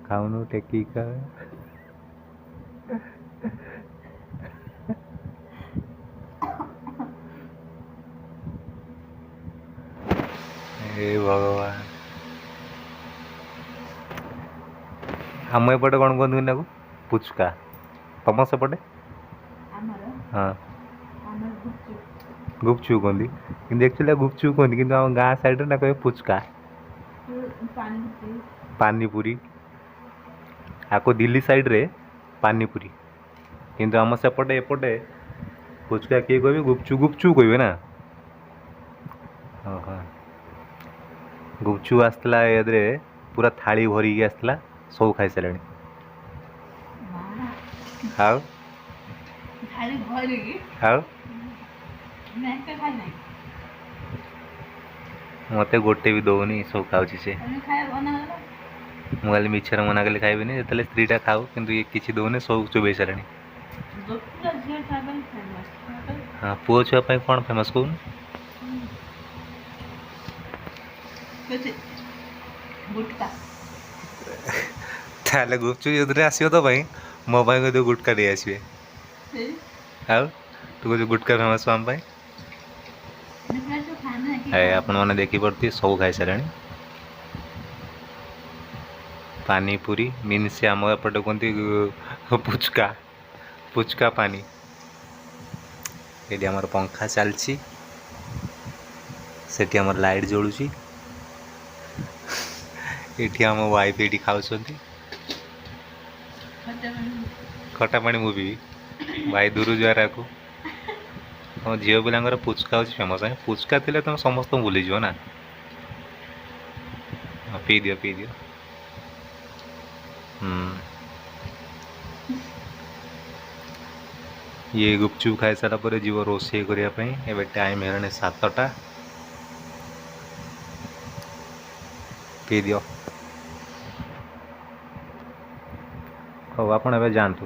खाऊनु टेकी का ए भगवान आम एपटे कौन कहते ना पुचका तुम सेपटे हाँ गुपचुप कहती कि एक्चुअली गुपचुप कहती कि आम गाँ साइड ना कहे पुचका पानीपुरी आपको दिल्ली साइड रे पानीपुरी किंतु आम सेपटे एपटे पुचका किए कह गुपचुप गुपचुप कहे ना हाँ गुपचुप आसला ये पूरा थाली भरिकी आसला सब खाई सारे हाउ हाउ मत गोटे भी दौनी सब खाऊँ से मुझे मिछर मना कले खाइबी जो स्त्रीटा खाऊ कि ये किसी दौनी सब चुबई सारे हाँ पुओ छुआ कौन फेमस कौन ताले गुपचुप जो आसो तो भाई मो कह गुटका दे आसवे आउ तू कह गुटका फेमस आम आपण मैंने देखी पड़ती सब खाई सारे पानीपुरी मीनस आम एपटे कहते पुचका पुचका पानी ये आमर पंखा चलती से आमर लाइट जलुची ये आम वाइफ ये खाऊ खटा पानी मुवी भाई दूर जुआर को तुम झील पिला पुचका हूँ फेमस है पुचका थे तुम समस्त भूलीज ना पी दियो पी दियो ये गुपचुप खाई सारा जीव रोषे करने टाइम है 7टा पी दियो हाँ आप जातु।